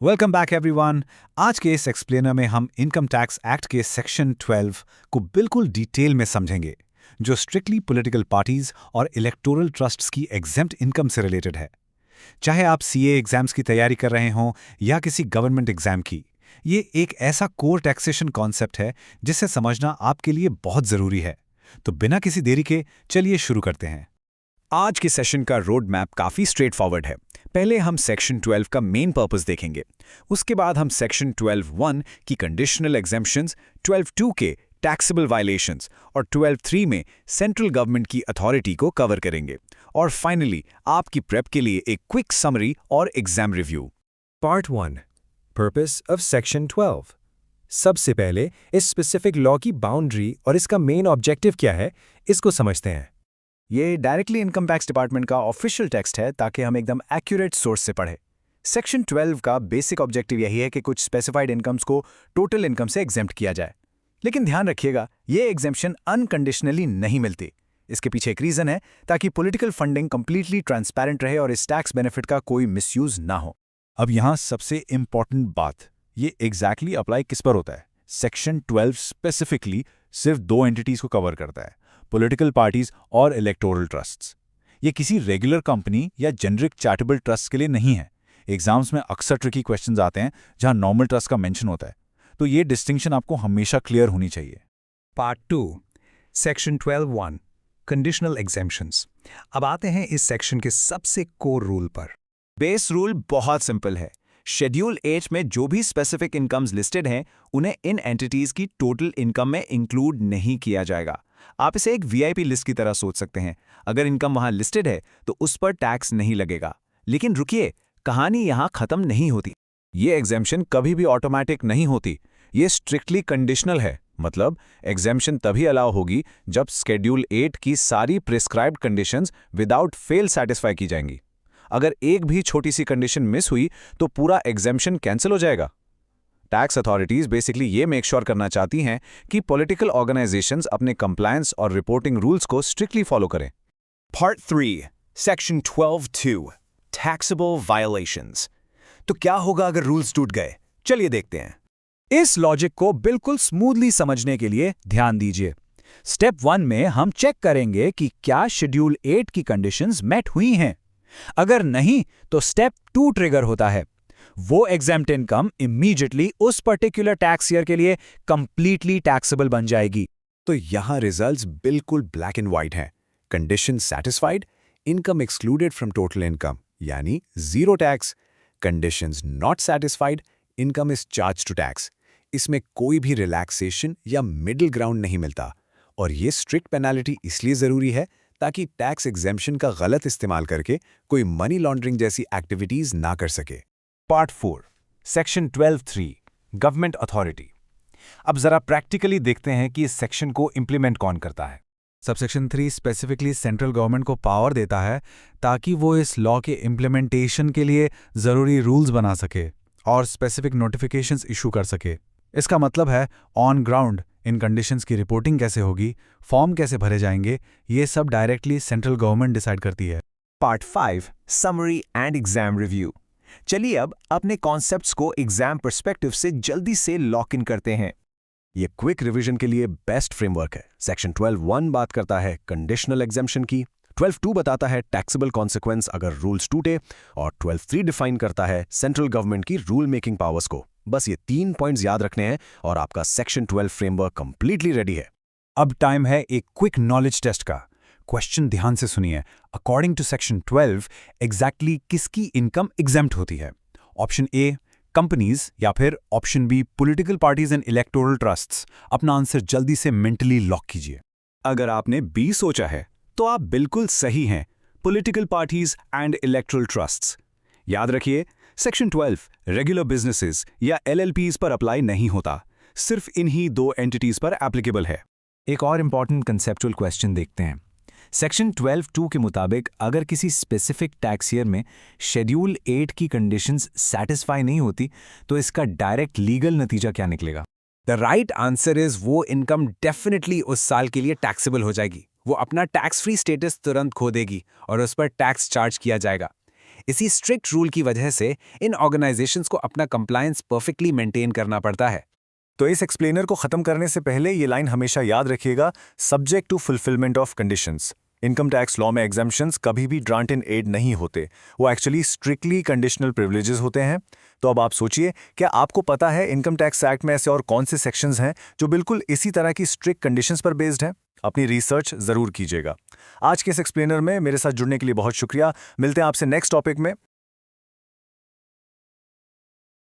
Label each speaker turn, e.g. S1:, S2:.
S1: Welcome back everyone. आज के इस एक्सप्लेनर में हम इनकम टैक्स एक्ट के सेक्शन 12 को बिल्कुल डिटेल में समझेंगे, जो स्ट्रिक्टली पॉलिटिकल पार्टीज और इलेक्टोरल ट्रस्ट्स की एग्जेम्प्ट इनकम से रिलेटेड है। चाहे आप सीए एग्जाम्स की तैयारी कर रहे हों या किसी गवर्नमेंट एग्जाम की, ये एक ऐसा कोर टैक्सेशन कॉन्सेप्ट है जिसे समझना आपके लिए बहुत ज़रूरी है। तो बिना किसी देरी के चलिए शुरू करते हैं। आज के सेशन का रोड मैप काफ़ी स्ट्रेट फॉरवर्ड है। पहले हम सेक्शन 12 का मेन पर्पस देखेंगे, उसके बाद हम सेक्शन 12(1) की कंडीशनल एग्जेम्पशंस, 12(2) के टैक्सेबल वायलेशंस और 12(3) में सेंट्रल गवर्नमेंट की अथॉरिटी को कवर करेंगे, और फाइनली आपकी प्रेप के लिए एक क्विक समरी और exam review.
S2: Part 1 purpose of section 12। सबसे पहले इस स्पेसिफिक लॉ की बाउंड्री और इसका मेन ऑब्जेक्टिव क्या है, इसको समझते हैं।
S1: ये डायरेक्टली इनकम टैक्स डिपार्टमेंट का ऑफिशियल टेक्स्ट है, ताकि हम एकदम एक्यूरेट सोर्स से पढ़ें। सेक्शन 12 का बेसिक ऑब्जेक्टिव यही है कि कुछ स्पेसिफाइड इनकम्स को टोटल इनकम से एग्जेम्प्ट किया जाए। लेकिन ध्यान रखिएगा, ये एग्जेम्पशन अनकंडीशनली नहीं मिलती। इसके पीछे एक रीजन है, ताकि पॉलिटिकल फंडिंग कंप्लीटली ट्रांसपेरेंट रहे और इस टैक्स बेनिफिट का कोई मिसयूज ना हो। अब यहाँ सबसे इंपॉर्टेंट बात, ये एग्जैक्टली अप्लाई किस पर होता है। सेक्शन 12 स्पेसिफिकली सिर्फ दो एंटिटीज को कवर करता है, पॉलिटिकल पार्टीज और इलेक्टोरल ट्रस्ट्स। ये किसी रेगुलर कंपनी या जेनरिक चैरिटेबल ट्रस्ट के लिए नहीं है। एग्जाम्स में अक्सर ट्रिकी क्वेश्चंस आते हैं जहां नॉर्मल ट्रस्ट का मेंशन होता है, तो ये डिस्टिंक्शन आपको हमेशा क्लियर होनी चाहिए।
S3: Part 2 section 12(1) conditional exemptions. अब आते हैं इस सेक्शन के सबसे कोर रूल पर।
S1: बेस रूल बहुत सिंपल है। शेड्यूल 8 में जो भी स्पेसिफिक इनकम्स लिस्टेड हैं, उन्हें इन एंटिटीज की टोटल इनकम में इंक्लूड नहीं किया जाएगा। आप इसे एक वीआईपी लिस्ट की तरह सोच सकते हैं। अगर इनकम वहां लिस्टेड है तो उस पर टैक्स नहीं लगेगा। लेकिन रुकिए, कहानी यहां खत्म नहीं होती। ये एग्जेम्पशन कभी भी ऑटोमेटिक नहीं होती, ये स्ट्रिक्टली कंडीशनल है। मतलब एग्जेम्पशन तभी अलाउ होगी जब शेड्यूल 8 की सारी prescribed conditions without fail satisfy की जाएंगी। अगर एक भी छोटी सी कंडीशन मिस हुई तो पूरा एग्जेम्पशन कैंसिल हो जाएगा। टैक्स अथॉरिटीज बेसिकली ये मेक श्योर करना चाहती हैं कि पॉलिटिकल ऑर्गेनाइजेशंस अपने कंप्लायंस और रिपोर्टिंग रूल्स को स्ट्रिक्टली फॉलो करें।
S4: Part 3, Section 12(2), Taxable Violations। तो क्या होगा अगर रूल्स टूट गए? चलिए देखते हैं।
S1: इस लॉजिक को बिल्कुल स्मूथली समझने के लिए ध्यान दीजिए। स्टेप 1 में हम चेक करेंगे कि क्या शेड्यूल 8 की कंडीशंस मेट हुई हैं। अगर नहीं तो स्टेप 2 ट्रिगर होता है। वो एग्जेम्प्ट इनकम इमीडिएटली उस पर्टिकुलर टैक्स ईयर के लिए कंप्लीटली टैक्सेबल बन जाएगी।
S2: तो यहाँ रिजल्ट्स बिल्कुल ब्लैक एंड व्हाइट हैं। Condition satisfied, income excluded from total income, यानी zero tax. Conditions not satisfied, income is charge to tax. इसमें कोई भी रिलैक्सेशन या मिडिल ग्राउंड नहीं मिलता। और ये स्ट्रिक्ट पेनाल्टी इसलिए ज़रूरी है ताकि टैक्स एग्जेम्पशन का गलत इस्तेमाल करके कोई मनी लॉन्ड्रिंग जैसी एक्टिविटीज ना कर सके।
S1: Part 4 section 12(3) government authority. अब जरा प्रैक्टिकली देखते हैं कि इस सेक्शन को इंप्लीमेंट कौन करता है। सबसेक्शन 3 स्पेसिफिकली सेंट्रल गवर्नमेंट को पावर देता है ताकि वो इस लॉ के इम्प्लीमेंटेशन के लिए ज़रूरी रूल्स बना सके और स्पेसिफिक नोटिफिकेशंस इशू कर सके। इसका मतलब है ऑन ग्राउंड इन कंडीशंस की रिपोर्टिंग कैसे होगी, फॉर्म कैसे भरे जाएंगे, ये सब डायरेक्टली सेंट्रल गवर्नमेंट डिसाइड करती है।
S4: Part 5, summary and exam review. चलिए अब अपने कॉन्सेप्ट्स को एग्जाम पर्सपेक्टिव से जल्दी से लॉक इन करते हैं। ये क्विक रिवीजन के लिए बेस्ट फ्रेमवर्क है। सेक्शन 12(1) बात करता है कंडीशनल एग्जेम्पशन की, 12(2) बताता है टैक्सेबल कॉन्सिक्वेंस अगर रूल्स टूटे, और 12(3) डिफाइन करता है सेंट्रल गवर्नमेंट की रूल मेकिंग पावर्स को। बस ये 3 पॉइंट्स याद रखने हैं और आपका सेक्शन 12 फ्रेमवर्क कंप्लीटली रेडी है।
S1: अब टाइम है एक क्विक नॉलेज टेस्ट का। क्वेश्चन ध्यान से सुनिए। अकॉर्डिंग टू सेक्शन 12 एग्जैक्टली किसकी इनकम एग्जेम्प्ट होती है? ऑप्शन ए कंपनीज या फिर option B political parties and electoral trusts. अपना आंसर जल्दी से मेंटली लॉक कीजिए।
S4: अगर आपने बी सोचा है तो आप बिल्कुल सही हैं, political parties and electoral trusts. याद रखिए, सेक्शन 12 रेगुलर बिजनेसेस या एलएलपीज पर अप्लाई नहीं होता, सिर्फ इन्हीं दो एंटिटीज पर एप्लीकेबल है।
S3: एक और इंपॉर्टेंट कंसेप्चुअल क्वेश्चन देखते हैं। सेक्शन 12(2) के मुताबिक अगर किसी स्पेसिफिक टैक्स ईयर में शेड्यूल 8 की कंडीशंस सैटिस्फाई नहीं होती तो इसका डायरेक्ट लीगल नतीजा क्या निकलेगा?
S2: द राइट आंसर इज वो इनकम डेफिनेटली उस साल के लिए टैक्सेबल हो जाएगी। वो अपना टैक्स फ्री स्टेटस तुरंत खो देगी और उस पर टैक्स चार्ज किया जाएगा। इसी स्ट्रिक्ट रूल की वजह से इन ऑर्गेनाइजेशंस को अपना कंप्लायंस परफेक्टली मेंटेन करना पड़ता है।
S4: तो इस एक्सप्लेनर को खत्म करने से पहले ये लाइन हमेशा याद रखिएगा, subject to fulfilment of conditions. Income tax law में एग्जाम्पशंस कभी भी ग्रांट इन एड नहीं होते, वो एक्चुअली स्ट्रिक्टली कंडीशनल प्रिविलेजेस होते हैं। तो अब आप सोचिए, क्या आपको पता है इनकम टैक्स एक्ट में ऐसे और कौन से सेक्शंस हैं जो बिल्कुल इसी तरह की स्ट्रिक्ट कंडीशंस पर बेस्ड हैं? अपनी रिसर्च जरूर कीजिएगा। आज के इस एक्सप्लेनर में मेरे साथ जुड़ने के लिए बहुत शुक्रिया। मिलते हैं आपसे नेक्स्ट टॉपिक में।